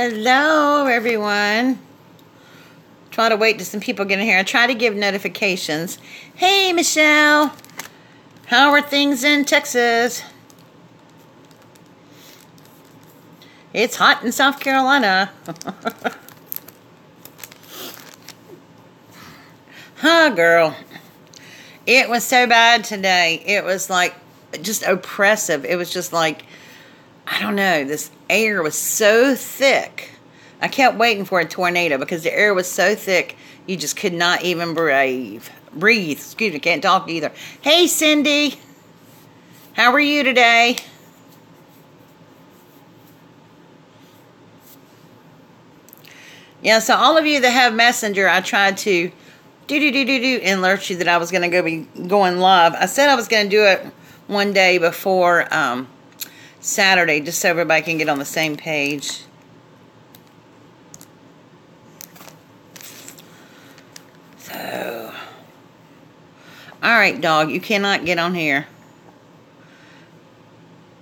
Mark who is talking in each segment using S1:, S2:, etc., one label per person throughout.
S1: Hello, everyone. Try to wait till some people get in here. I try to give notifications. Hey, Michelle. How are things in Texas? It's hot in South Carolina. Huh, girl. It was so bad today. It was like just oppressive. It was just like, I don't know, this air was so thick. I kept waiting for a tornado because the air was so thick you just could not even breathe. Excuse me, can't talk either. Hey, Cindy. How are you today? Yeah, so all of you that have Messenger, I tried to alert you that I was going to be going live. I said I was going to do it one day before Saturday, just so everybody can get on the same page. So, all right, dog, you cannot get on here.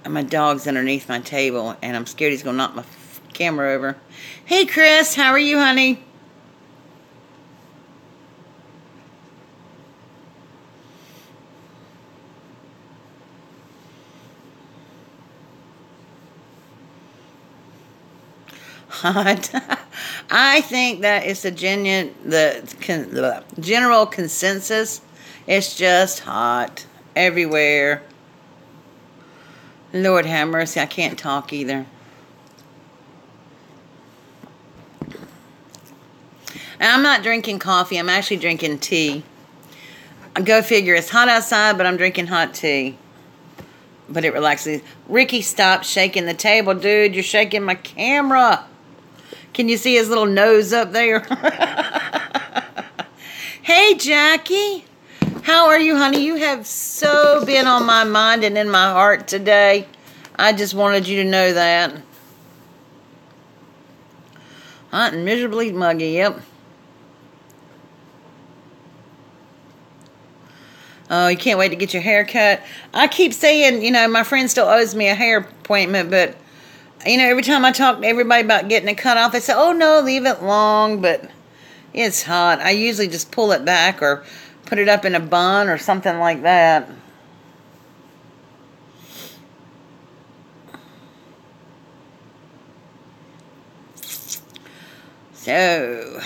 S1: And my dog's underneath my table, and I'm scared he's going to knock my camera over. Hey, Chris, how are you, honey? Hot. I think that it's the general consensus. It's just hot everywhere. Lord have mercy, I can't talk either. And I'm not drinking coffee. I'm actually drinking tea. Go figure. It's hot outside, but I'm drinking hot tea. But it relaxes. Ricky, stop shaking the table, dude. You're shaking my camera. Can you see his little nose up there? Hey, Jackie. How are you, honey? You have so been on my mind and in my heart today. I just wanted you to know that. Hot and miserably muggy, yep. Oh, you can't wait to get your hair cut. I keep saying, you know, my friend still owes me a hair appointment, but, you know, every time I talk to everybody about getting it cut off, they say, oh, no, leave it long, but it's hot. I usually just pull it back or put it up in a bun or something like that. So,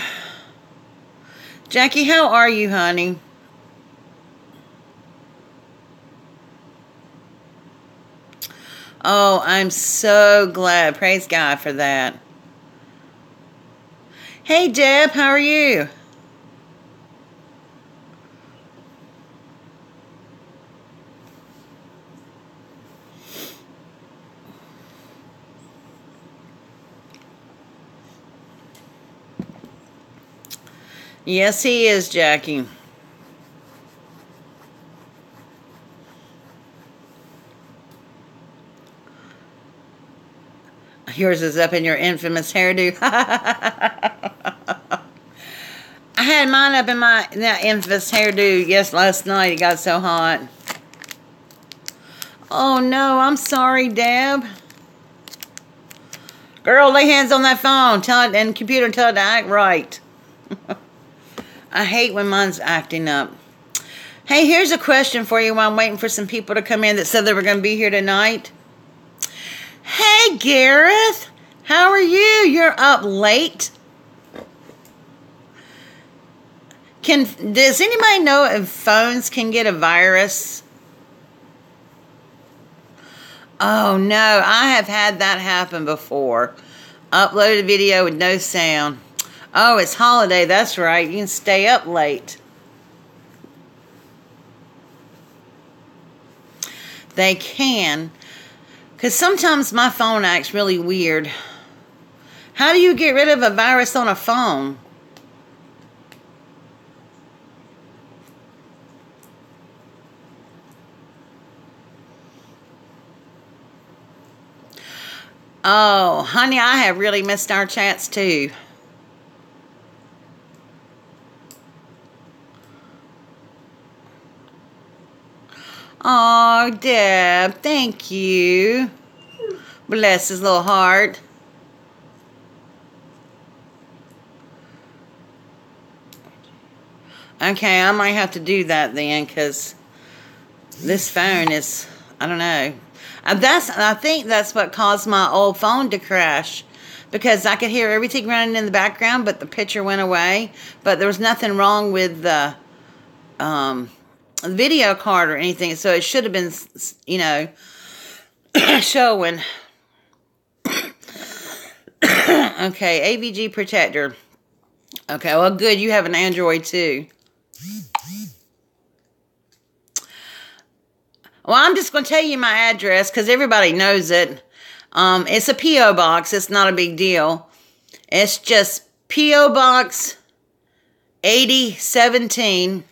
S1: Jackie, how are you, honey? Oh, I'm so glad. Praise God for that. Hey, Deb, how are you? Yes, he is, Jackie. Yours is up in your infamous hairdo. I had mine up in that infamous hairdo, last night. It got so hot. Oh, no, I'm sorry, Deb. Girl, lay hands on that phone. Tell it, and computer, tell it to act right. I hate when mine's acting up. Hey, here's a question for you while I'm waiting for some people to come in that said they were going to be here tonight. Hey, Gareth. How are you? You're up late. Does anybody know if phones can get a virus? Oh, no. I have had that happen before. Uploaded a video with no sound. Oh, it's holiday. That's right. You can stay up late. They can. Because sometimes my phone acts really weird. How do you get rid of a virus on a phone? Oh, honey, I have really missed our chats too. Oh, Deb, thank you. Bless his little heart. Okay, I might have to do that then, because this phone is, I don't know. I think that's what caused my old phone to crash, because I could hear everything running in the background, but the picture went away. But there was nothing wrong with the video card or anything, so it should have been, you know, showing. Okay, AVG protector. Okay, well, good. You have an Android too. Well, I'm just going to tell you my address because everybody knows it. It's a P.O. box. It's not a big deal. It's just P.O. Box 8017,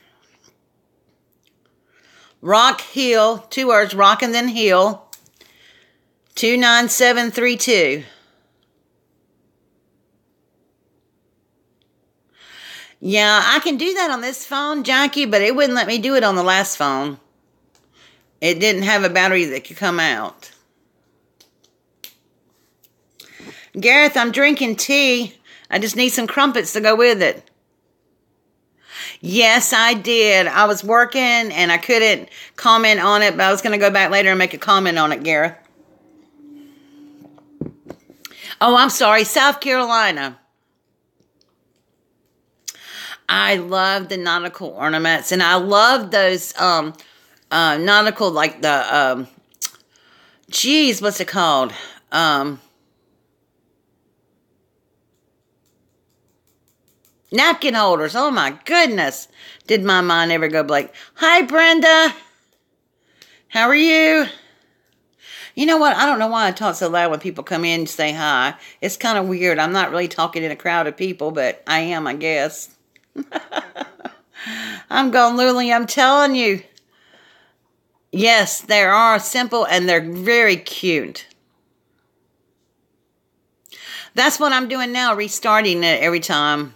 S1: Rock Hill, 2 words, Rock and then Hill, 29732. Yeah, I can do that on this phone, Jackie, but it wouldn't let me do it on the last phone. It didn't have a battery that could come out. Gareth, I'm drinking tea. I just need some crumpets to go with it. Yes, I did. I was working and I couldn't comment on it, but I was going to go back later and make a comment on it, Gareth. Oh, I'm sorry. South Carolina. I love the nautical ornaments, and I love those nautical, like the geez, what's it called? Napkin holders. Oh my goodness. Did my mind ever go blank? Hi, Brenda. How are you? You know what? I don't know why I talk so loud when people come in and say hi. It's kind of weird. I'm not really talking in a crowd of people, but I am, I guess. I'm going, Luli, I'm telling you. Yes, they are simple and they're very cute. That's what I'm doing now, restarting it every time.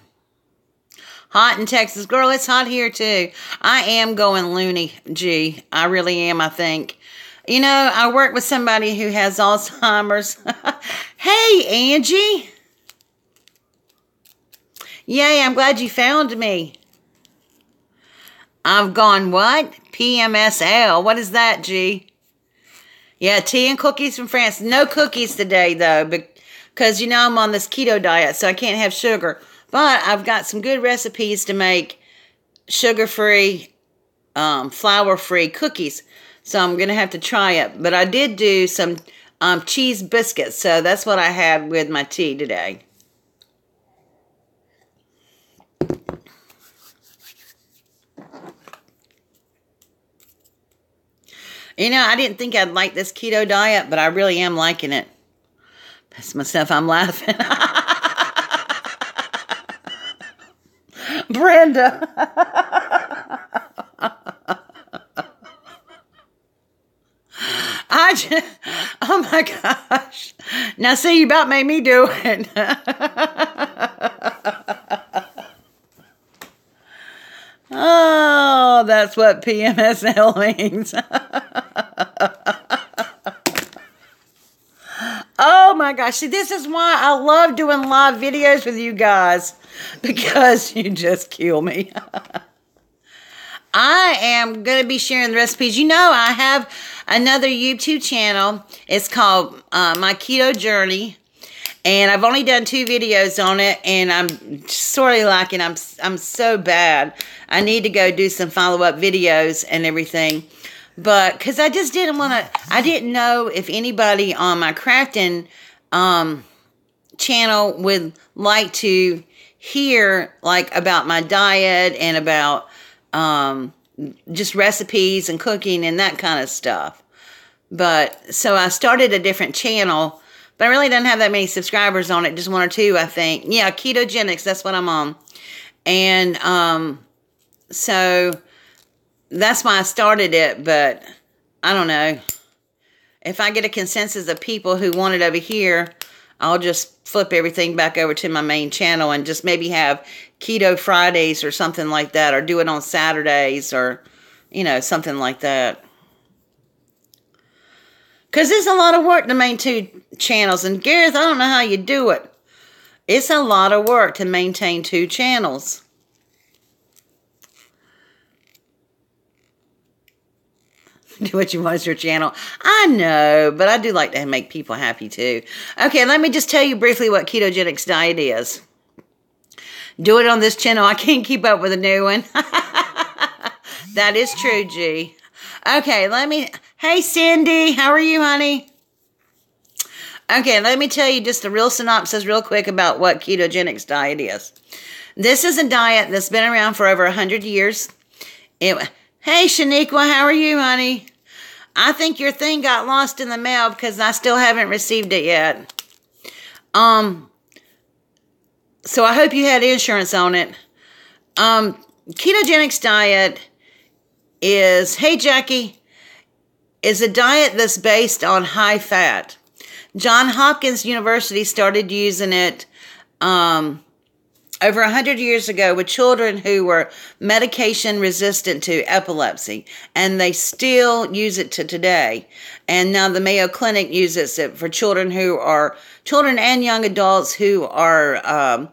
S1: Hot in Texas. Girl, it's hot here too. I am going loony, G. I really am, I think. You know, I work with somebody who has Alzheimer's. Hey, Angie. Yay, I'm glad you found me. I've gone what? PMSL. What is that, G? Yeah, tea and cookies from France. No cookies today, though, because, you know, I'm on this keto diet, so I can't have sugar. But I've got some good recipes to make sugar-free, flour-free cookies. So I'm going to have to try it. But I did do some cheese biscuits, so that's what I had with my tea today. You know, I didn't think I'd like this keto diet, but I really am liking it. That's myself, I'm laughing. Brenda. Oh my gosh. Now see, you about made me do it. Oh, that's what PMSL means. Oh my gosh. See, this is why I love doing live videos with you guys. Because you just kill me. I am going to be sharing the recipes. You know, I have another YouTube channel. It's called My Keto Journey. And I've only done 2 videos on it. And I'm sort of liking I'm so bad. I need to go do some follow-up videos and everything. But, because I just didn't want to, I didn't know if anybody on my crafting channel would like to hear, like, about my diet and about just recipes and cooking and that kind of stuff. But, so I started a different channel, but I really don't have that many subscribers on it, just 1 or 2, I think. Yeah, Ketogenics, that's what I'm on. And, so, that's why I started it, but I don't know. If I get a consensus of people who want it over here, I'll just flip everything back over to my main channel and just maybe have Keto Fridays or something like that, or do it on Saturdays or, you know, something like that. Because it's a lot of work to maintain 2 channels. And Gareth, I don't know how you do it. It's a lot of work to maintain 2 channels. Do what you want is your channel. I know, but I do like to make people happy too. Okay, let me just tell you briefly what ketogenics diet is. Do it on this channel. I can't keep up with a new one. That is true, G. Okay, hey Cindy, how are you, honey? Okay, let me tell you just a real synopsis real quick about what ketogenics diet is. This is a diet that's been around for over 100 years. Hey, Shaniqua, how are you, honey? I think your thing got lost in the mail because I still haven't received it yet. So I hope you had insurance on it. Ketogenics diet is, hey, Jackie, is a diet that's based on high fat. Johns Hopkins University started using it over 100 years ago with children who were medication resistant to epilepsy, and they still use it to today. And now the Mayo Clinic uses it for children and young adults who are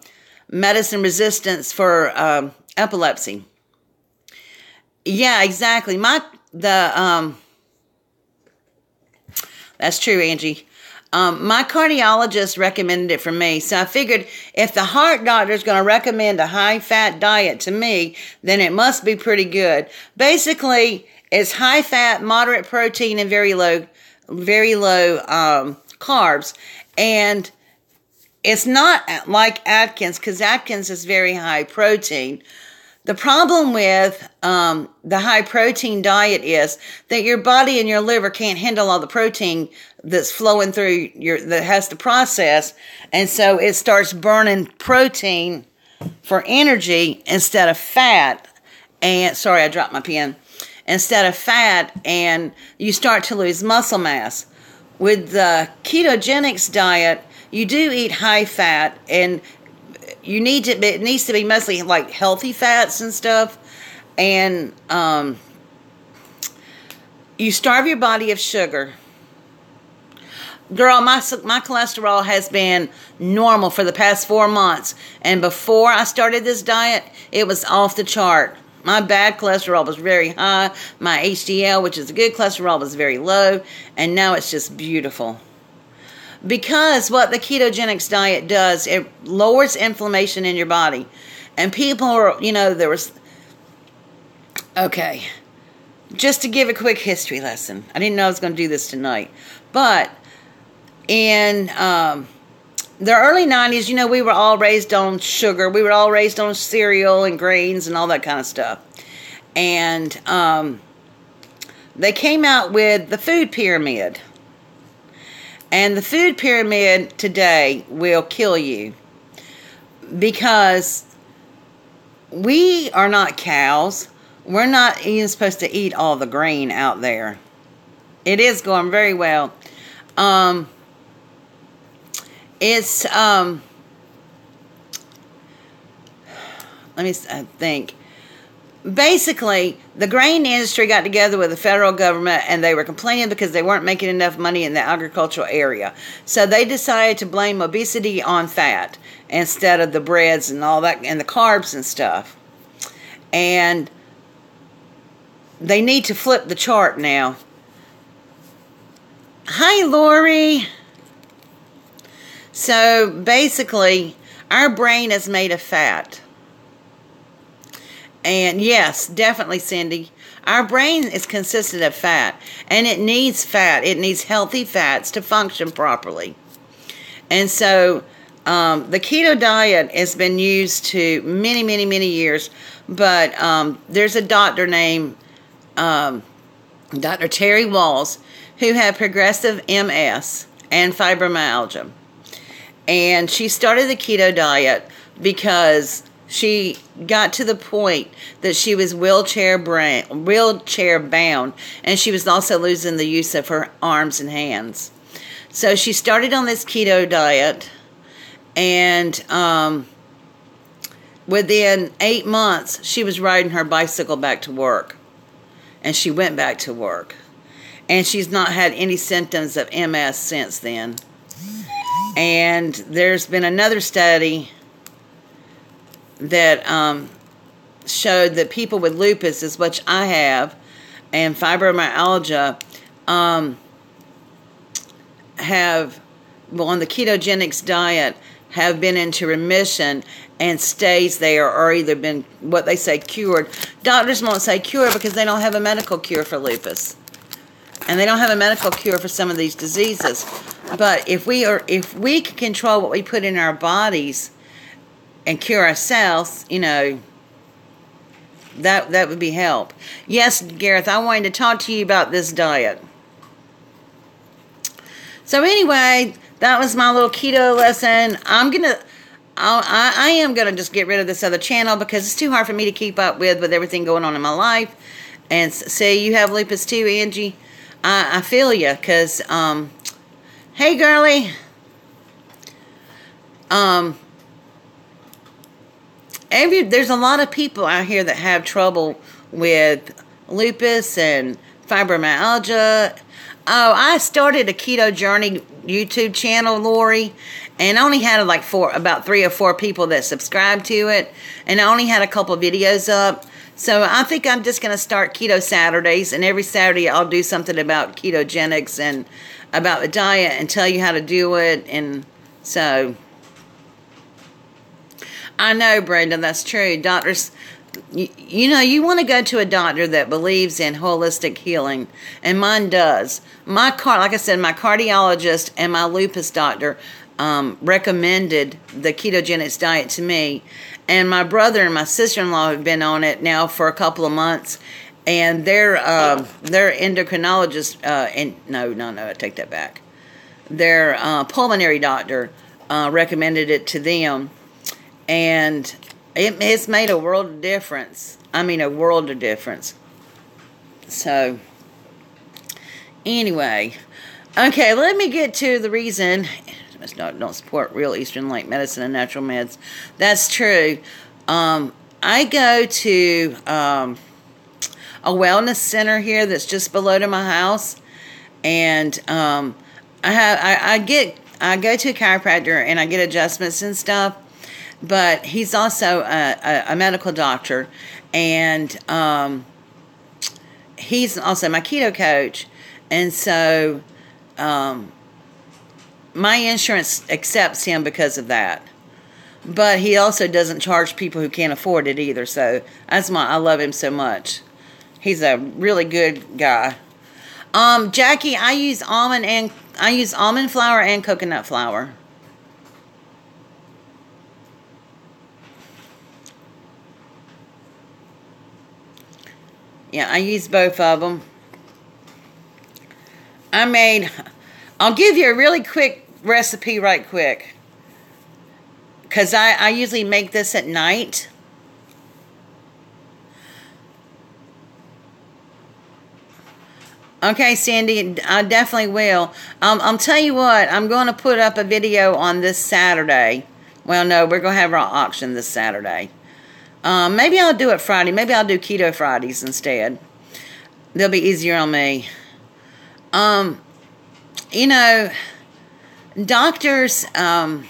S1: medicine resistant for epilepsy. Yeah, exactly. That's true, Angie. My cardiologist recommended it for me, so I figured if the heart doctor is going to recommend a high-fat diet to me, then it must be pretty good. Basically, it's high-fat, moderate protein, and very low carbs. And it's not like Atkins, because Atkins is very high protein. The problem with the high-protein diet is that your body and your liver can't handle all the protein that's flowing through that has to process, and so it starts burning protein for energy instead of fat. And sorry, I dropped my pen. Instead of fat, and you start to lose muscle mass. With the ketogenics diet, you do eat high fat, and it needs to be mostly like healthy fats and stuff, and you starve your body of sugar. Girl, my cholesterol has been normal for the past 4 months. And before I started this diet, it was off the chart. My bad cholesterol was very high. My HDL, which is a good cholesterol, was very low. And now it's just beautiful. Because what the ketogenics diet does, it lowers inflammation in your body. And people are, okay. Just to give a quick history lesson. I didn't know I was going to do this tonight. But in the early 90s, we were all raised on sugar. We were all raised on cereal and grains and all that kind of stuff. And they came out with the food pyramid. And the food pyramid today will kill you. Because we are not cows. We're not even supposed to eat all the grain out there. It is going very well. It's, let me think. Basically, the grain industry got together with the federal government, and they were complaining because they weren't making enough money in the agricultural area. So they decided to blame obesity on fat instead of the breads and all that, and the carbs and stuff. And they need to flip the chart now. Hi, Lori. So basically, our brain is made of fat. And yes, definitely, Cindy. Our brain is consistent of fat. And it needs fat. It needs healthy fats to function properly. And so the keto diet has been used to many, many, many years. But there's a doctor named Dr. Terry Walls who had progressive MS and fibromyalgia. And she started the keto diet because she got to the point that she was wheelchair bound, and she was also losing the use of her arms and hands. So she started on this keto diet, and within 8 months, she was riding her bicycle back to work. And she went back to work. And she's not had any symptoms of MS since then. And there's been another study that showed that people with lupus, which I have, and fibromyalgia have, well, on the ketogenics diet, have been into remission and stays there, or either been what they say cured. Doctors won't say cure because they don't have a medical cure for lupus, and they don't have a medical cure for some of these diseases. But if we can control what we put in our bodies and cure ourselves, you know, that would be help. Yes, Gareth, I wanted to talk to you about this diet. So anyway, that was my little keto lesson. I am gonna just get rid of this other channel because it's too hard for me to keep up with everything going on in my life. And say you have lupus too, Angie. I feel you, cause hey girly, there's a lot of people out here that have trouble with lupus and fibromyalgia. Oh, I started a Keto Journey YouTube channel, Lori, and I only had like about 3 or 4 people that subscribed to it, and I only had a couple videos up. So I think I'm just going to start Keto Saturdays, and every Saturday I'll do something about ketogenics and about the diet and tell you how to do it. And so I know, Brenda, that's true. Doctors, you know, you want to go to a doctor that believes in holistic healing, and mine does. Like I said, my cardiologist and my lupus doctor recommended the ketogenics diet to me, and my brother and my sister-in-law have been on it now for a couple of months, and their endocrinologist, no, I take that back. Their pulmonary doctor recommended it to them, and it's made a world of difference. I mean, a world of difference. So, anyway. Okay, let me get to the reason. Don't support real Eastern Lake medicine and natural meds. That's true. I go to a wellness center here that's just below to my house. And I go to a chiropractor and I get adjustments and stuff. But he's also a medical doctor, and he's also my keto coach. And so my insurance accepts him because of that. But he also doesn't charge people who can't afford it either. So that's why I love him so much. He's a really good guy. Jackie, I use almond flour and coconut flour. Yeah, I use both of them. I'll give you a really quick recipe right quick. Because I usually make this at night. Okay, Sandy, I definitely will. I'll tell you what, I'm going to put up a video on this Saturday. Well, no, we're going to have our auction this Saturday. Maybe I'll do it Friday. Maybe I'll do Keto Fridays instead. They'll be easier on me. You know, doctors, a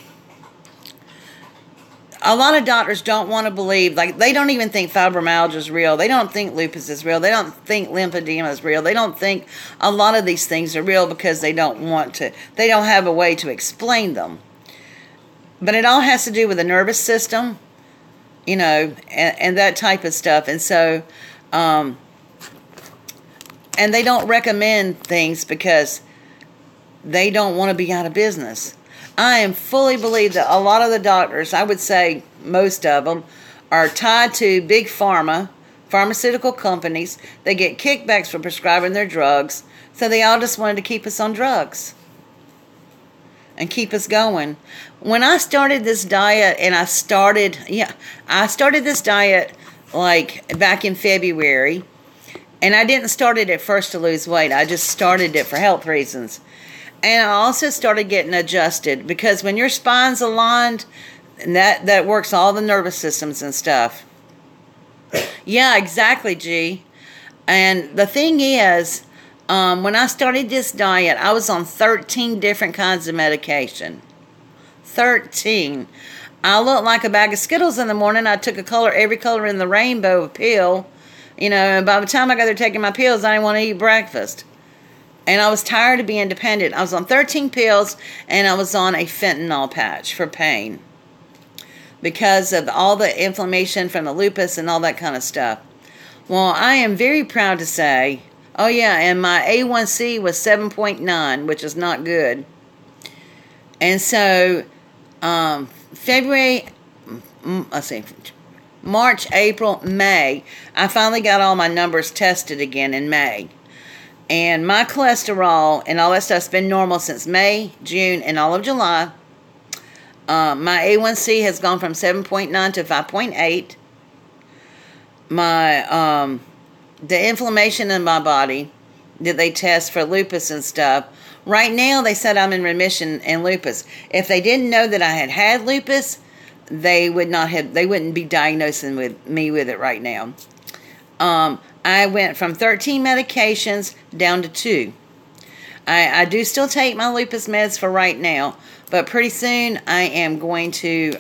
S1: lot of doctors don't want to believe, like, they don't even think fibromyalgia is real. They don't think lupus is real. They don't think lymphedema is real. They don't think a lot of these things are real because they don't have a way to explain them. But it all has to do with the nervous system. You know, and that type of stuff. And so, and they don't recommend things because they don't want to be out of business. I am fully believe that a lot of the doctors, I would say most of them, are tied to big pharmaceutical companies. They get kickbacks for prescribing their drugs. So they all just wanted to keep us on drugs and keep us going. When I started this diet, and I started this diet like back in February, and I didn't start it at first to lose weight. I just started it for health reasons. And I also started getting adjusted because when your spine's aligned, and that works all the nervous systems and stuff. Yeah, exactly, G. And the thing is, when I started this diet, I was on 13 different kinds of medication. 13. I looked like a bag of Skittles in the morning. I took every color in the rainbow pill. You know, and by the time I got there taking my pills, I didn't want to eat breakfast. And I was tired of being dependent. I was on 13 pills, and I was on a fentanyl patch for pain because of all the inflammation from the lupus and all that kind of stuff. Well, I am very proud to say, oh yeah, and my A1C was 7.9, which is not good. And so, March, April, May, I finally got all my numbers tested again in May. And my cholesterol and all that stuff's been normal since May, June, and all of July. My A1C has gone from 7.9 to 5.8. My, the inflammation in my body that they test for lupus and stuff, right now they said I'm in remission in lupus. If they didn't know that I had lupus, they wouldn't be diagnosing me with it right now. I went from 13 medications down to 2. I do still take my lupus meds for right now, but pretty soon I am going to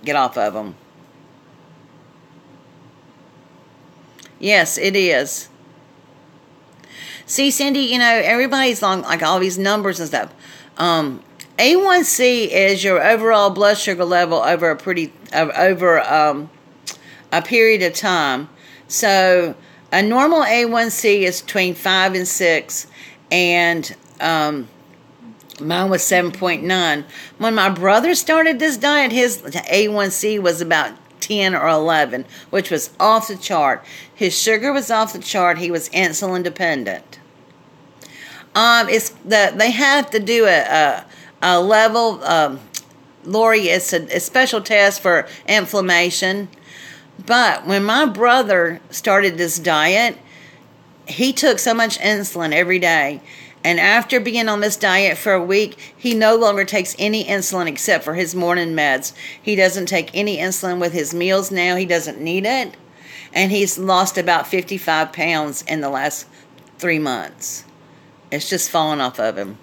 S1: get off of them. Yes, it is. See, Cindy, you know, everybody's like all these numbers and stuff. A1C is your overall blood sugar level over a period of time. So a normal A1C is between 5 and 6, and mine was 7.9. When my brother started this diet, his A1C was about 10 or 11, which was off the chart. His sugar was off the chart. He was insulin dependent. They have to do a level, Lori, it's a special test for inflammation. But when my brother started this diet, he took so much insulin every day. And after being on this diet for a week, he no longer takes any insulin except for his morning meds. He doesn't take any insulin with his meals now. He doesn't need it. And he's lost about 55 pounds in the last 3 months. It's just fallen off of him.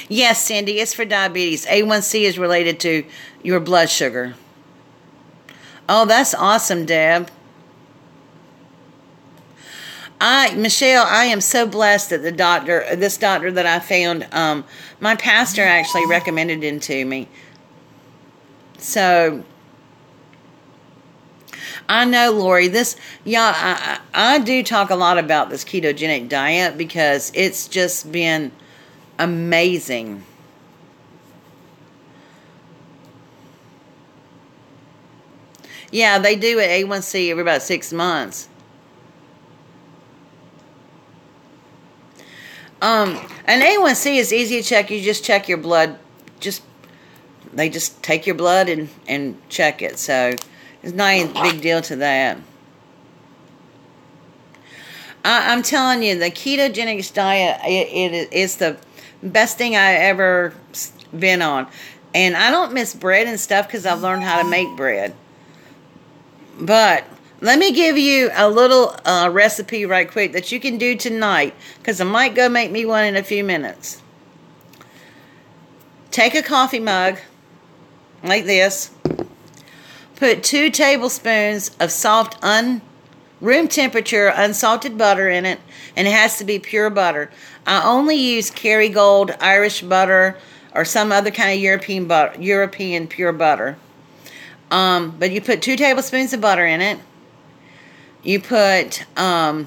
S1: Yes, Cindy, it's for diabetes. A1C is related to your blood sugar. Oh, that's awesome, Deb. Michelle, I am so blessed that this doctor that I found, my pastor actually recommended him to me. So, I know, Lori, I do talk a lot about this ketogenic diet because it's just been amazing. Yeah, they do at A1C every about 6 months. An A1C is easy to check. You just check your blood. They just take your blood and check it. So it's not a big deal to that. I'm telling you, the ketogenic diet, it is the best thing I ever been on. And I don't miss bread and stuff because I've learned how to make bread. But let me give you a little recipe right quick that you can do tonight, because I might go make me one in a few minutes. Take a coffee mug like this. Put 2 tablespoons of soft, room temperature unsalted butter in it, and it has to be pure butter. I only use Kerrygold, Irish butter, or some other kind of European pure butter. But you put 2 tablespoons of butter in it. You put a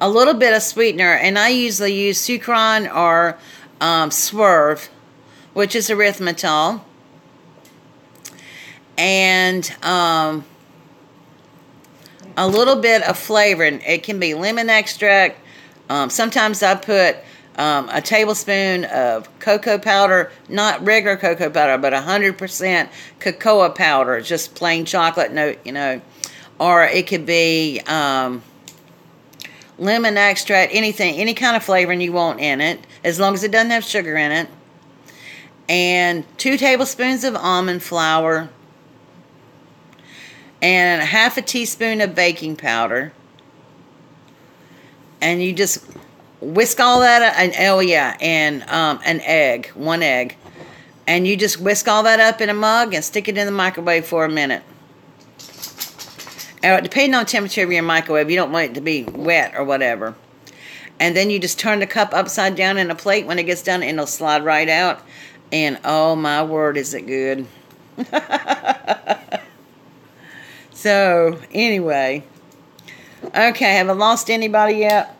S1: little bit of sweetener, and I usually use Sucron or Swerve, which is erythritol, and a little bit of flavoring. It can be lemon extract. Sometimes I put a tablespoon of cocoa powder, not regular cocoa powder, but 100% cocoa powder, just plain chocolate note, or it could be lemon extract, anything, any kind of flavoring you want in it, as long as it doesn't have sugar in it, and 2 tablespoons of almond flour, and 1/2 teaspoon of baking powder, and you just whisk all that up, and an egg, 1 egg. And you just whisk all that up in a mug and stick it in the microwave for a minute. Depending on the temperature of your microwave, you don't want it to be wet or whatever. And then you just turn the cup upside down in a plate. When it gets done, and it'll slide right out. And oh my word, is it good. So, anyway. Okay, have I lost anybody yet?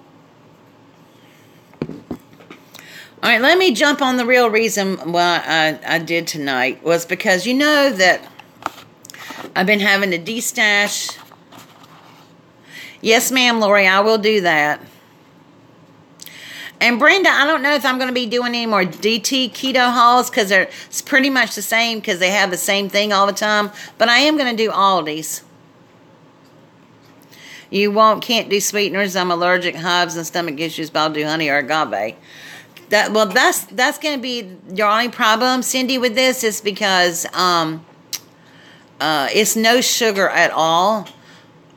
S1: Alright, let me jump on the real reason why I did tonight. Was because you know that I've been having to destash. Yes, ma'am, Lori, I will do that. And Brenda, I don't know if I'm going to be doing any more DT keto hauls because it's pretty much the same because they have the same thing all the time. But I am going to do Aldi's. Can't do sweeteners. I'm allergic, hives, and stomach issues, but I'll do honey or agave. That's going to be your only problem, Cindy, with this is because it's no sugar at all.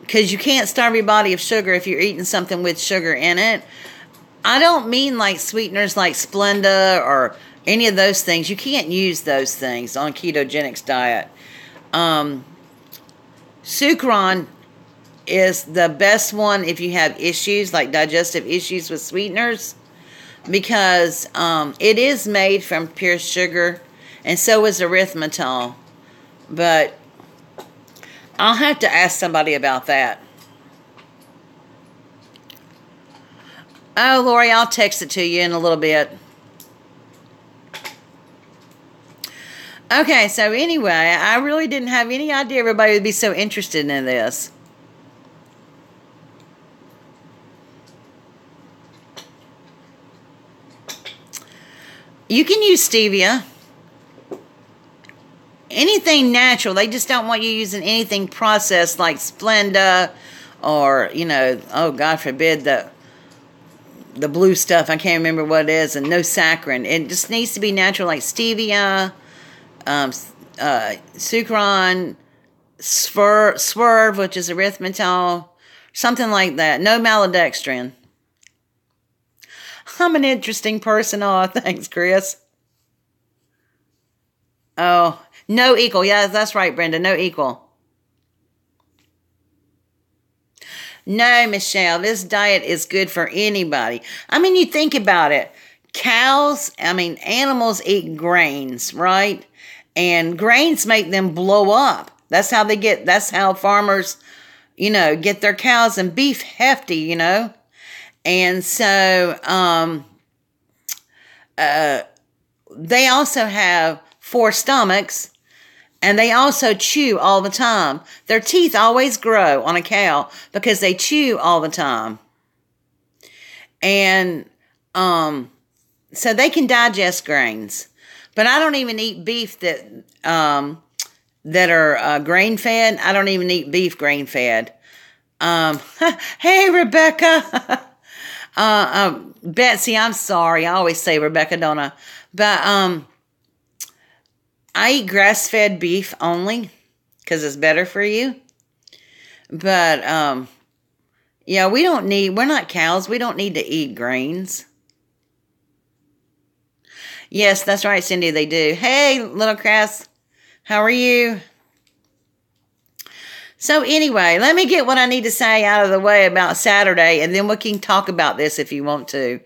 S1: Because you can't starve your body of sugar if you're eating something with sugar in it. I don't mean like sweeteners like Splenda or any of those things. You can't use those things on a ketogenics diet. Sucron is the best one if you have issues like digestive issues with sweeteners because it is made from pure sugar and so is erythritol. But I'll have to ask somebody about that. Oh, Lori, I'll text it to you in a little bit. Okay, so anyway, I really didn't have any idea everybody would be so interested in this. You can use stevia. Anything natural. They just don't want you using anything processed like Splenda or, oh, God forbid, the blue stuff. I can't remember what it is. And no saccharin. It just needs to be natural like stevia, sucron, swerve, which is erythritol, something like that. No maltodextrin. I'm an interesting person. Oh, thanks, Chris. Oh, no equal. Yeah, that's right, Brenda. No equal. No, Michelle, this diet is good for anybody. I mean, you think about it. Animals eat grains, right? And grains make them blow up. That's how farmers, get their cows and beef hefty, And so, they also have 4 stomachs. And they also chew all the time. Their teeth always grow on a cow because they chew all the time. And so they can digest grains. But I don't even eat beef that are grain-fed. I don't even eat beef grain-fed. Hey, Rebecca. Betsy, I'm sorry. I always say Rebecca, don't I? But I eat grass-fed beef only because it's better for you. But, yeah, we're not cows. We don't need to eat grains. Yes, that's right, Cindy, they do. Hey, little Crass, how are you? So anyway, let me get what I need to say out of the way about Saturday, and then we can talk about this if you want to.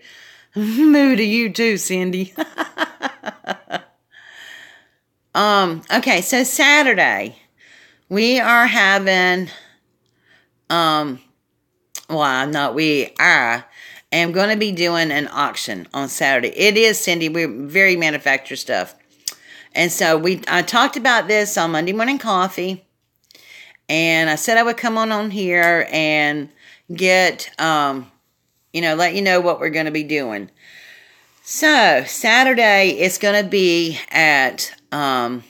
S1: Moo to you too, Cindy. Okay, so Saturday, we are having, I'm going to be doing an auction on Saturday. It is, Cindy, we're very manufactured stuff. And so I talked about this on Monday Morning Coffee, and I said I would come on here and get, let you know what we're going to be doing. So, Saturday, it's going to be at 1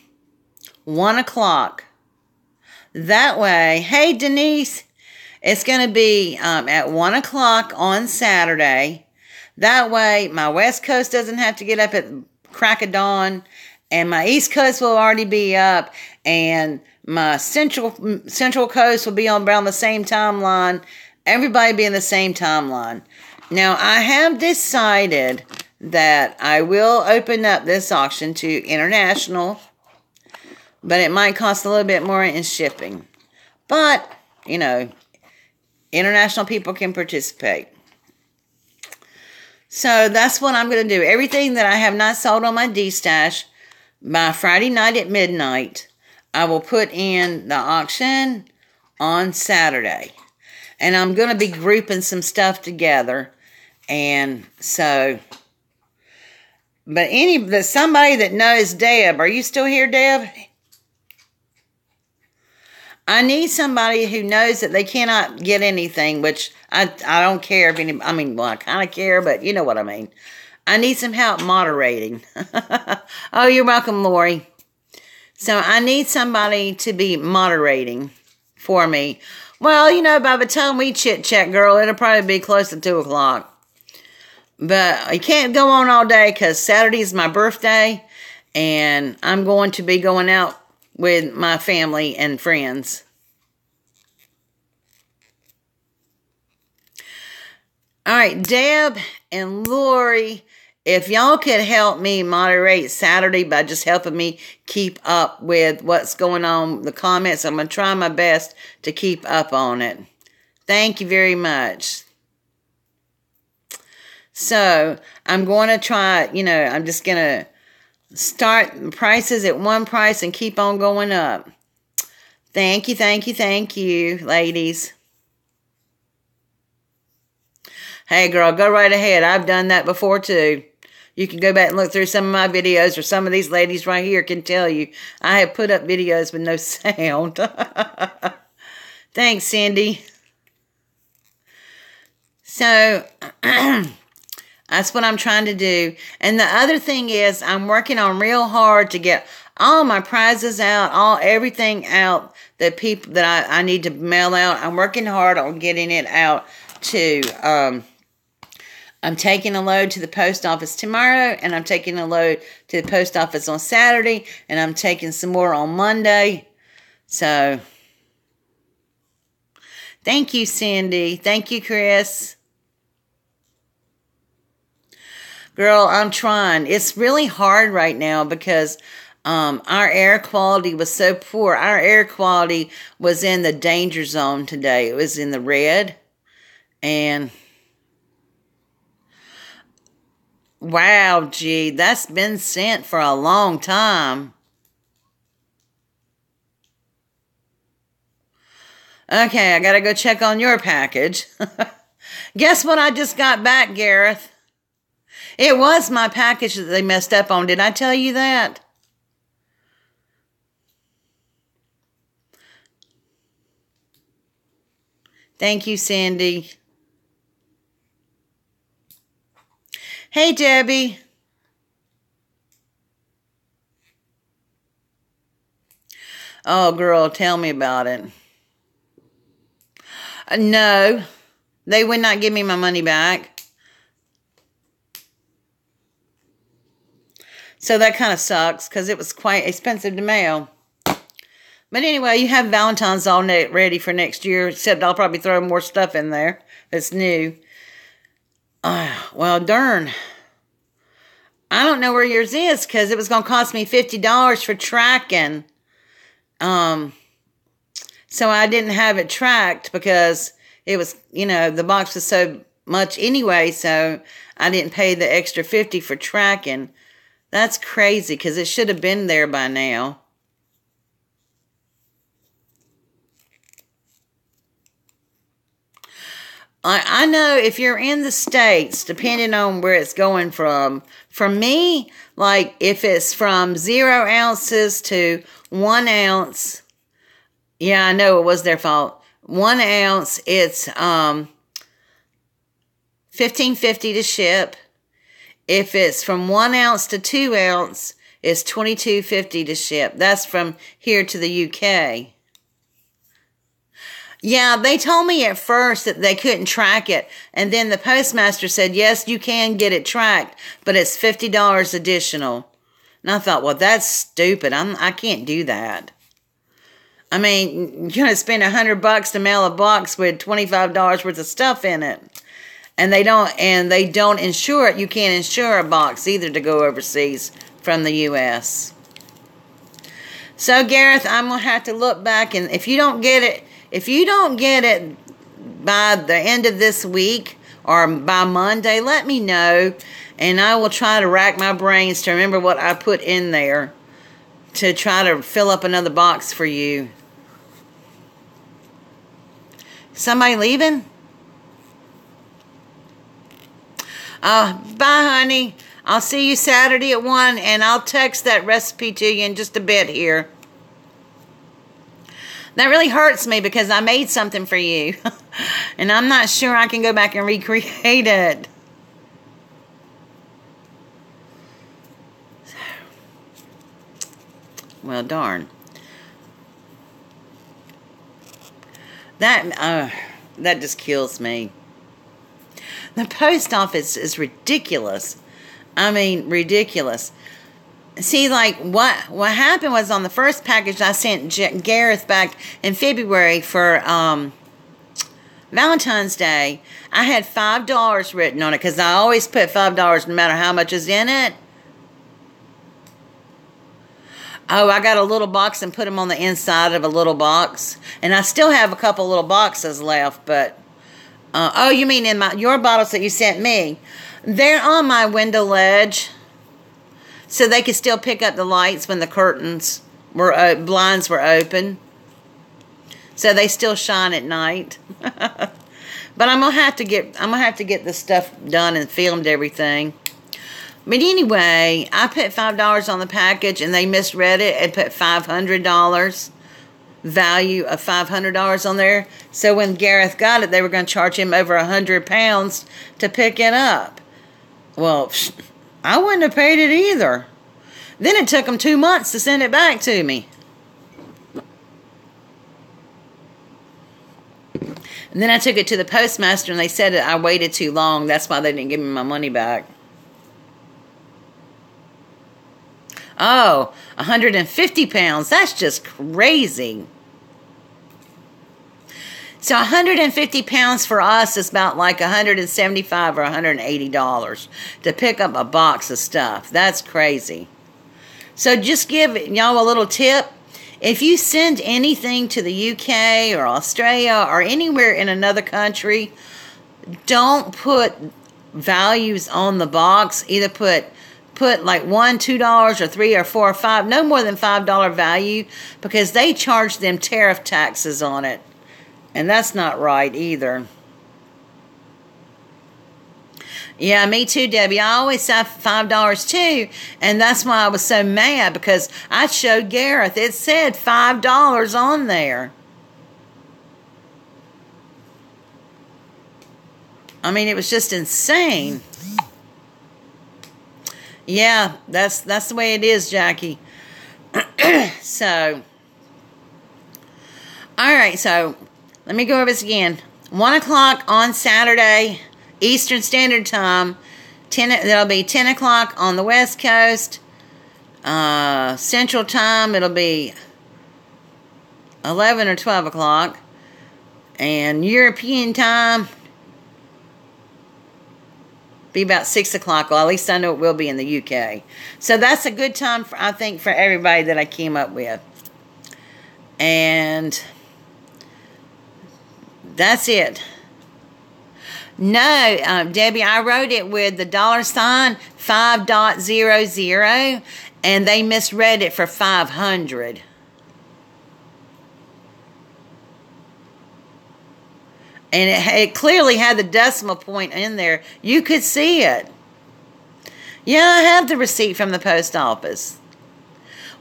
S1: o'clock. That way, hey, Denise, it's going to be at 1 o'clock on Saturday. That way, my West Coast doesn't have to get up at crack of dawn, and my East Coast will already be up, and my Central Coast will be on around the same timeline. Everybody be in the same timeline. Now, I have decided that I will open up this auction to international, but it might cost a little bit more in shipping. But you know, international people can participate. So that's what I'm going to do. Everything that I have not sold on my D-Stash, by Friday night at midnight, I will put in the auction on Saturday. And I'm going to be grouping some stuff together. And so, but somebody that knows Deb, are you still here, Deb? I need somebody who knows that they cannot get anything, which I don't care if any, I mean, well, I kind of care, but you know what I mean. I need some help moderating. Oh, you're welcome, Lori. So I need somebody to be moderating for me. Well, you know, by the time we chit-chat, girl, it'll probably be close to 2 o'clock. But I can't go on all day because Saturday is my birthday, and I'm going to be going out with my family and friends. All right, Deb and Lori, if y'all could help me moderate Saturday by just helping me keep up with what's going on, the comments, I'm going to try my best to keep up on it. Thank you very much. So, I'm going to try, you know, I'm just going to start prices at one price and keep on going up. Thank you, thank you, thank you, ladies. Hey, girl, go right ahead. I've done that before, too. You can go back and look through some of my videos, or some of these ladies right here can tell you. I have put up videos with no sound. Thanks, Cindy. So, that's what I'm trying to do. And the other thing is, I'm working on real hard to get all my prizes out, everything out that people that I need to mail out. I'm working hard on getting it out to. I'm taking a load to the post office tomorrow, and I'm taking a load to the post office on Saturday, and I'm taking some more on Monday. So, thank you, Cindy. Thank you, Chris. Girl, I'm trying. It's really hard right now because our air quality was so poor. Our air quality was in the danger zone today. It was in the red. And wow, gee, that's been sent for a long time. Okay, I gotta go check on your package. Guess what I just got back, Gareth? It was my package that they messed up on. Did I tell you that? Thank you, Sandy. Hey, Debbie. Oh, girl, tell me about it. No, they would not give me my money back. So that kind of sucks because it was quite expensive to mail. But anyway, you have Valentine's all ready for next year, except I'll probably throw more stuff in there that's new. Well, darn. I don't know where yours is because it was going to cost me $50 for tracking. So I didn't have it tracked because it was, you know, the box was so much anyway, so I didn't pay the extra $50 for tracking. That's crazy because it should have been there by now. I know if you're in the States, depending on where it's going from, for me, like if it's from 0 ounces to 1 ounce, yeah, I know it was their fault. 1 ounce, it's $15.50 to ship. If it's from 1 ounce to 2 ounce, it's $22.50 to ship. That's from here to the UK. Yeah, they told me at first that they couldn't track it. And then the postmaster said, yes, you can get it tracked, but it's $50 additional. And I thought, well, that's stupid. I can't do that. I mean, you're going to spend $100 to mail a box with $25 worth of stuff in it. And they don't insure it. You can't insure a box either to go overseas from the U.S. So, Gareth, I'm going to have to look back. And if you don't get it If you don't get it by the end of this week or by Monday, let me know, and I will try to rack my brains to remember what I put in there to try to fill up another box for you. Somebody leaving? Bye, honey. I'll see you Saturday at 1, and I'll text that recipe to you in just a bit here. That really hurts me because I made something for you. And I'm not sure I can go back and recreate it. Well, darn. That just kills me. The post office is ridiculous. I mean, ridiculous. See, like, what happened was on the first package I sent Gareth back in February for Valentine's Day, I had $5 written on it because I always put $5 no matter how much is in it. Oh, I got a little box and put them on the inside of a little box. And I still have a couple little boxes left, but... oh, you mean in your bottles that you sent me? They're on my window ledge, so they could still pick up the lights when the curtains were blinds were open. So they still shine at night. But I'm gonna have to get this stuff done and filmed everything. But anyway, I put $5 on the package, and they misread it and put $500. Value of $500 on there. So when Gareth got it, they were going to charge him over £100 to pick it up. Well, I wouldn't have paid it either. Then it took them 2 months to send it back to me. And then I took it to the postmaster, and they said that I waited too long. That's why they didn't give me my money back. Oh, 150 pounds. That's just crazy. So 150 pounds for us is about like $175 or $180 to pick up a box of stuff. That's crazy. So just give y'all a little tip. If you send anything to the UK or Australia or anywhere in another country, don't put values on the box. Either put like $1, $2, or $3 or $4 or $5, no more than $5 value, because they charge them tariff taxes on it. And that's not right either. Yeah, me too, Debbie. I always have $5 too, and that's why I was so mad, because I showed Gareth. It said $5 on there. I mean, it was just insane. Yeah, that's the way it is, Jackie. So, all right, so let me go over this again. 1 o'clock on Saturday, Eastern Standard Time. That'll be 10 o'clock on the West Coast. Central Time, it'll be 11 or 12 o'clock. And European Time, be about 6 o'clock. Well, at least I know it will be in the UK. So that's a good time, I think, for everybody that I came up with. And that's it. No, Debbie, I wrote it with the $ 5.00, and they misread it for 500. And it clearly had the decimal point in there. You could see it. Yeah, I have the receipt from the post office.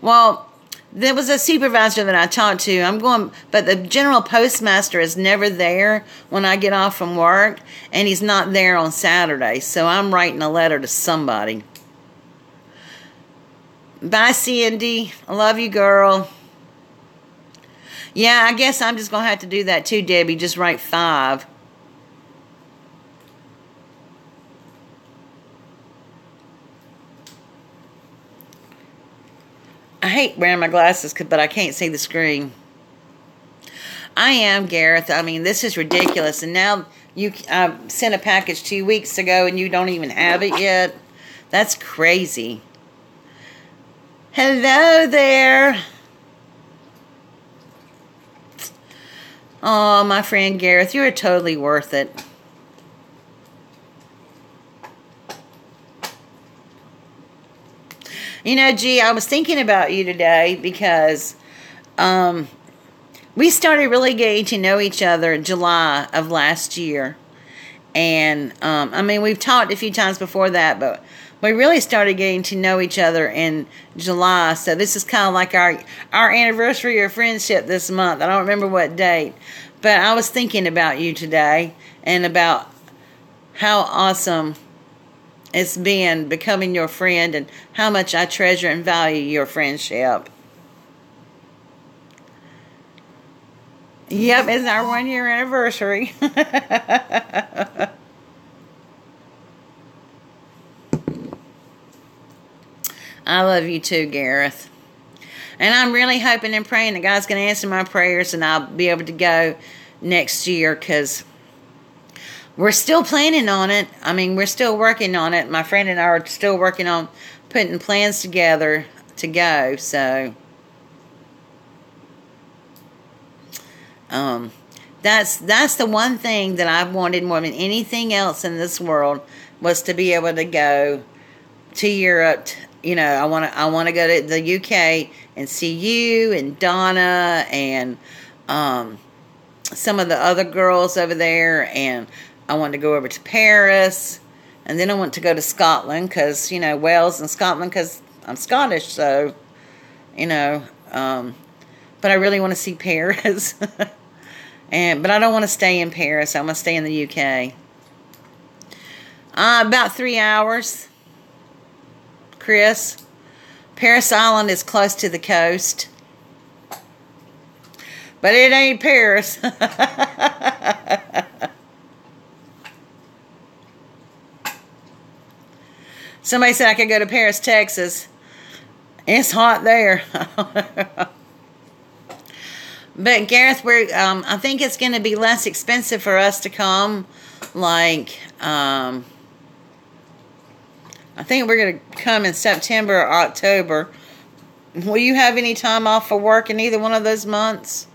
S1: Well, there was a supervisor that I talked to. But the general postmaster is never there when I get off from work, and he's not there on Saturday. So I'm writing a letter to somebody. Bye, Cindy. I love you, girl. Yeah, I guess I'm just going to have to do that too, Debbie. Just write 5. I hate wearing my glasses, but I can't see the screen. I am, Gareth. I mean, this is ridiculous. And now I sent a package 2 weeks ago, and you don't even have it yet. That's crazy. Hello there. Oh, my friend Gareth, you are totally worth it. You know, G, I was thinking about you today because we started really getting to know each other in July of last year. And, I mean, we've talked a few times before that, but we really started getting to know each other in July. So this is kind of like our anniversary of friendship this month. I don't remember what date. But I was thinking about you today and about how awesome it's been becoming your friend and how much I treasure and value your friendship. Yep, it's our 1-year anniversary. I love you too, Gareth. And I'm really hoping and praying that God's going to answer my prayers and I'll be able to go next year, because we're still planning on it. I mean, we're still working on it. My friend and I are still working on putting plans together to go. So, that's the one thing that I've wanted more than anything else in this world, was to be able to go to Europe. You know, I want to go to the UK and see you and Donna and some of the other girls over there, and I want to go over to Paris, and then I want to go to Scotland, because, you know, Wales and Scotland, because I'm Scottish, so, you know, but I really want to see Paris. But I don't want to stay in Paris. I want to stay in the UK. About 3 hours, Chris. Paris Island is close to the coast, but it ain't Paris. Somebody said I could go to Paris, Texas. It's hot there. But Gareth, I think it's going to be less expensive for us to come. Like, I think we're going to come in September or October. Will you have any time off for work in either one of those months?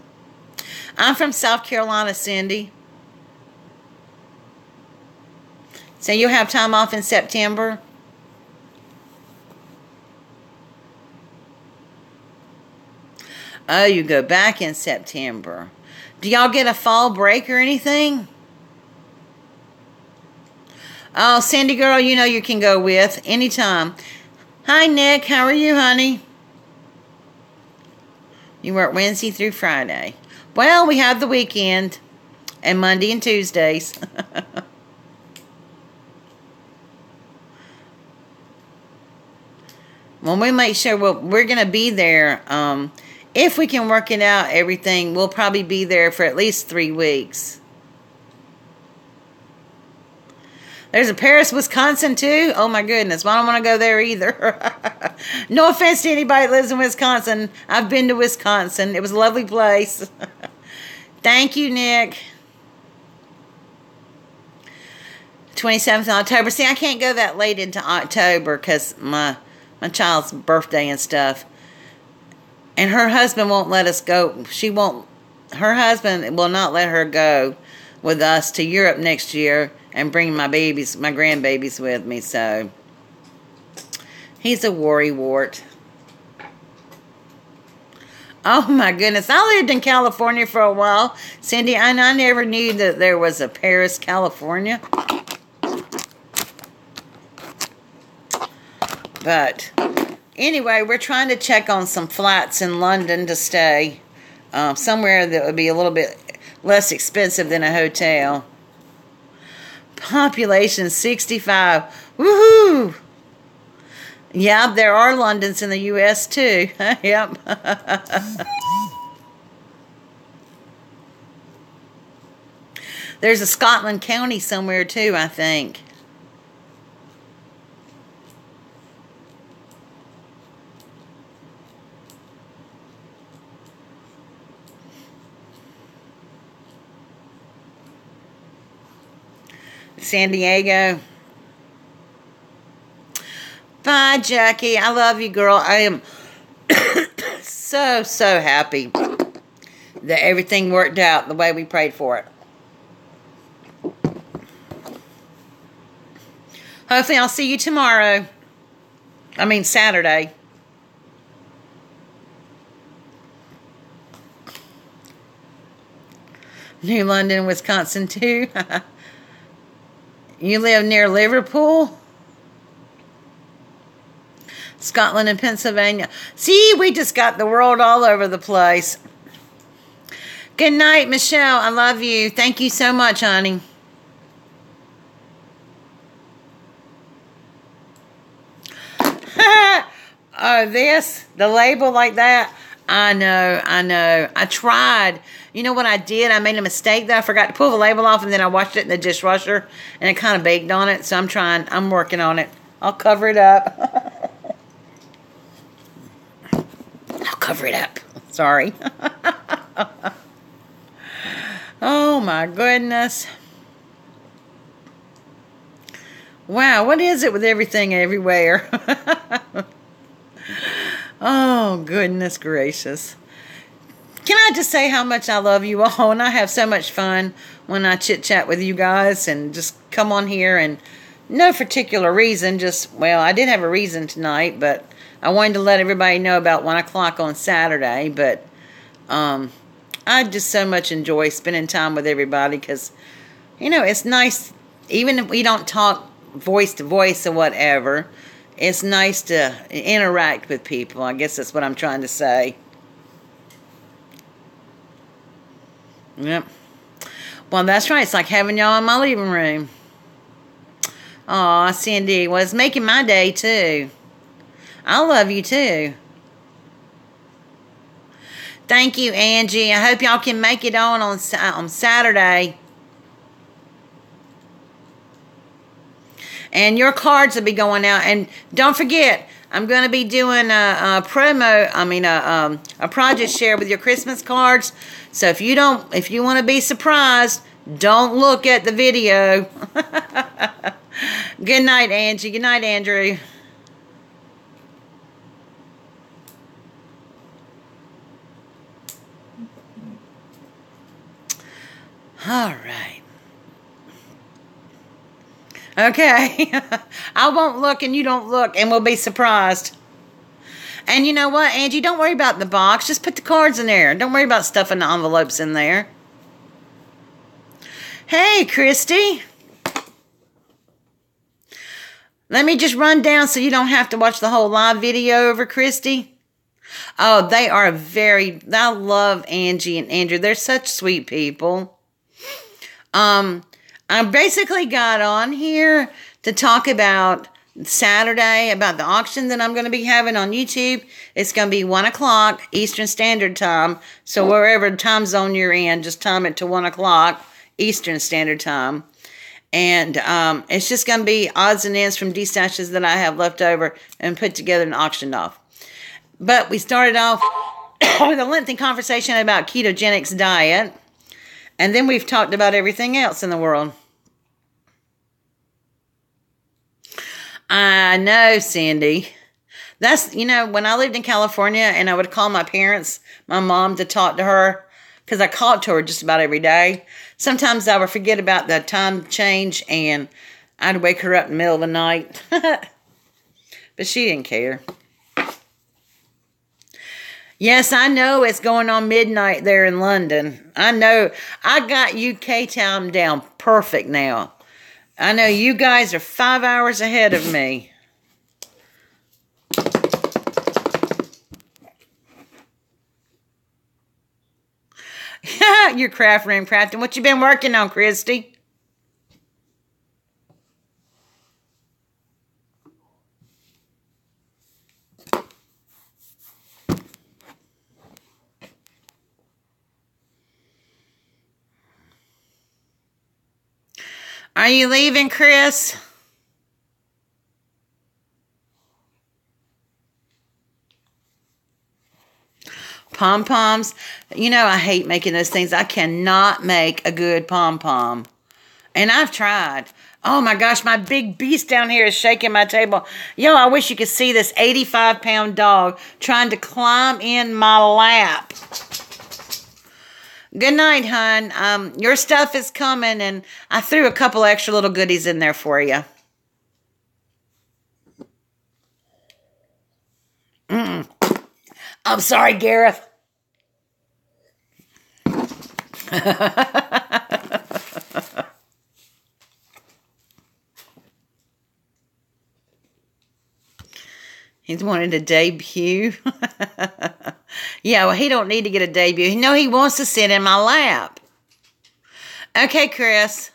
S1: I'm from South Carolina, Cindy. So you'll have time off in September? Oh, you go back in September. Do y'all get a fall break or anything? Oh, Cindy girl, you know you can go with anytime. Hi, Nick. How are you, honey? You work Wednesday through Friday. Well, we have the weekend and Monday and Tuesdays. Well, we make sure we're going to be there. If we can work it out, everything, we'll probably be there for at least 3 weeks. There's a Paris, Wisconsin, too. Oh, my goodness. Well, I don't want to go there either. No offense to anybody that lives in Wisconsin. I've been to Wisconsin. It was a lovely place. Thank you, Nick. 27th of October. See, I can't go that late into October because my child's birthday and stuff. And her husband won't let us go. Her husband will not let her go with us to Europe next year and bring my grandbabies with me. So, he's a worrywart. Oh my goodness. I lived in California for a while, Cindy, and I never knew that there was a Paris, California. But anyway, we're trying to check on some flats in London to stay. Somewhere that would be a little bit less expensive than a hotel. Population 65. Woohoo! Yeah, there are Londons in the U.S. too. Yep. There's a Scotland County somewhere too, I think. San Diego. Bye, Jackie. I love you, girl. I am so happy that everything worked out the way we prayed for it. Hopefully I'll see you tomorrow. I mean Saturday. New London, Wisconsin too. You live near Liverpool? Scotland and Pennsylvania. See, we just got the world all over the place. Good night, Michelle. I love you. Thank you so much, honey. Oh, the label like that. I know. I tried. You know what I did? I made a mistake that I forgot to pull the label off, and then I washed it in the dishwasher, and it kind of baked on it. So I'm working on it. I'll cover it up. I'll cover it up. Sorry. Oh my goodness. Wow, what is it with everything everywhere? Oh, goodness gracious. Can I just say how much I love you all, and I have so much fun when I chit-chat with you guys and just come on here, and no particular reason, just, well, I did have a reason tonight, but I wanted to let everybody know about 1 o'clock on Saturday, but I just so much enjoy spending time with everybody because, you know, it's nice, even if we don't talk voice to voice or whatever, it's nice to interact with people. I guess that's what I'm trying to say. Yep. Well, that's right. It's like having y'all in my living room. Aw, Cindy. Well, it's making my day, too. I love you, too. Thank you, Angie. I hope y'all can make it on Saturday. And your cards will be going out. And don't forget, I'm going to be doing a project share with your Christmas cards. So if you want to be surprised, don't look at the video. Good night, Angie. Good night, Andrew. All right. Okay. I won't look and you don't look and we'll be surprised. And you know what, Angie? Don't worry about the box. Just put the cards in there. Don't worry about stuffing the envelopes in there. Hey, Christy. Let me just run down so you don't have to watch the whole live video over Christy. Oh, they are I love Angie and Andrew. They're such sweet people. I basically got on here to talk about Saturday, about the auction that I'm going to be having on YouTube. It's going to be 1 o'clock Eastern Standard Time. So wherever time zone you're in, just time it to 1 o'clock Eastern Standard Time. And it's just going to be odds and ends from D-stashes that I have left over and put together and auctioned off. But we started off with a lengthy conversation about ketogenics diet. And then we've talked about everything else in the world. I know, Cindy. That's, you know, when I lived in California and I would call my parents, my mom, to talk to her, because I called to her just about every day. Sometimes I would forget about the time change and I'd wake her up in the middle of the night. But she didn't care. Yes, I know it's going on midnight there in London. I know. I got UK time down perfect now. I know you guys are 5 hours ahead of me. You're craft room crafting. What you been working on, Christy? Are you leaving, Chris? Pom-poms. You know, I hate making those things. I cannot make a good pom-pom. And I've tried. Oh my gosh, my big beast down here is shaking my table. Yo, I wish you could see this 85-pound dog trying to climb in my lap. Good night, hon. Your stuff is coming, and I threw a couple extra little goodies in there for you. I'm sorry, Gareth. He's wanted a debut. Yeah, well, he don't need to get a debut. No, he wants to sit in my lap. Okay, Chris.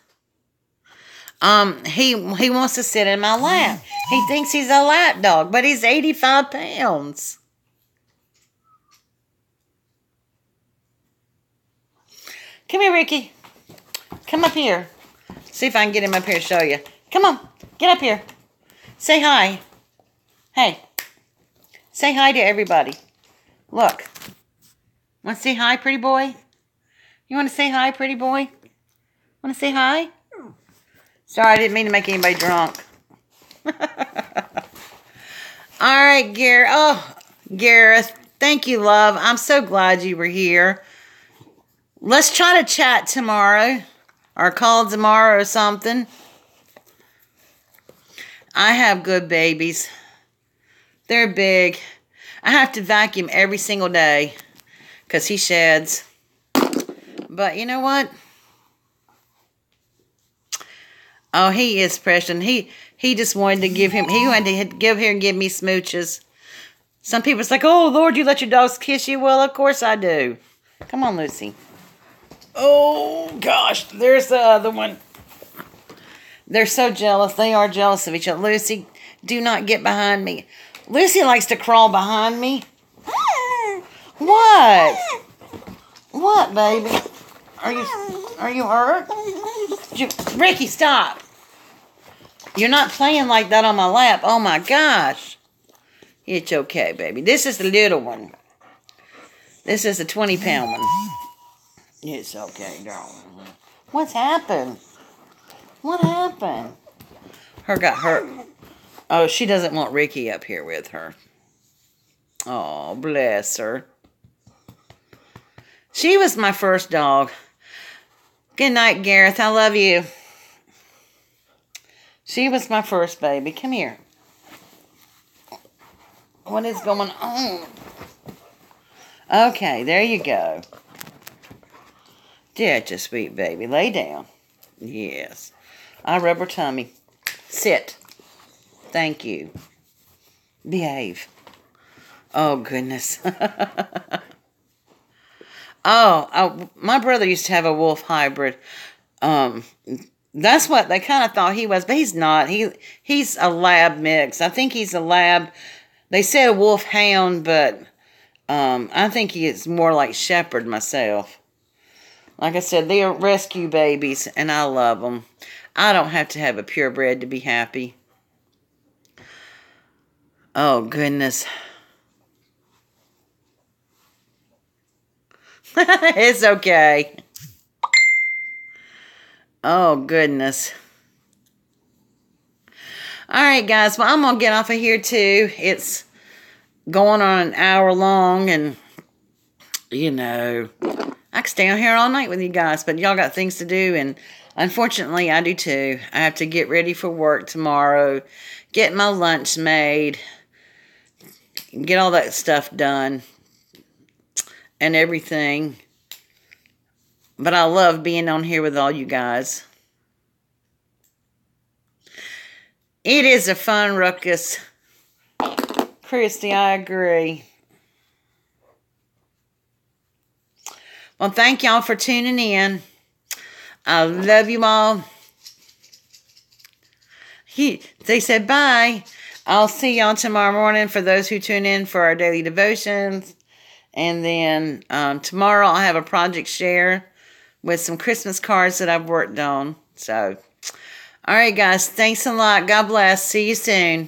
S1: He wants to sit in my lap. He thinks he's a lap dog, but he's 85 pounds. Come here, Ricky. Come up here. See if I can get him up here to show you. Come on. Get up here. Say hi. Hey. Say hi to everybody. Look. Want to say hi, pretty boy? You want to say hi, pretty boy? Want to say hi? Sorry, I didn't mean to make anybody drunk. All right, Gareth. Oh, Gareth. Thank you, love. I'm so glad you were here. Let's try to chat tomorrow. Or call tomorrow or something. I have good babies. They're big. I have to vacuum every single day because he sheds. But you know what? Oh, he is precious. He just wanted to give him. He wanted to give here and give me smooches. Some people it's like, oh Lord, you let your dogs kiss you. Well, of course I do. Come on, Lucy. Oh gosh, there's the other one. They're so jealous. They are jealous of each other. Lucy, do not get behind me. Lucy likes to crawl behind me. What? What, baby? Are you hurt? Ricky, stop. You're not playing like that on my lap. Oh my gosh. It's okay, baby. This is the little one. This is the 20-pound one. It's okay, darling. What's happened? What happened? Her got hurt. Oh, she doesn't want Ricky up here with her. Oh, bless her. She was my first dog. Good night, Gareth. I love you. She was my first baby. Come here. What is going on? Okay, there you go. Such a sweet baby. Lay down. Yes. I rub her tummy. Sit. Thank you. Behave. Oh, goodness. Oh, my brother used to have a wolf hybrid. That's what they kind of thought he was, but he's not. He's a lab mix. I think he's a lab. They said a wolf hound, but I think he is more like shepherd myself. Like I said, they are rescue babies, and I love them. I don't have to have a purebred to be happy. Oh, goodness. It's okay. Oh, goodness. All right, guys. Well, I'm going to get off of here, too. It's going on an hour long, and, you know, I could stay on here all night with you guys, but y'all got things to do, and unfortunately, I do, too. I have to get ready for work tomorrow, get my lunch made, get all that stuff done, and everything. But I love being on here with all you guys. It is a fun ruckus. Christy, I agree. Well, thank y'all for tuning in. I love you all. They said bye. I'll see y'all tomorrow morning for those who tune in for our daily devotions. And then tomorrow I'll have a project share with some Christmas cards that I've worked on. So, all right, guys. Thanks a lot. God bless. See you soon.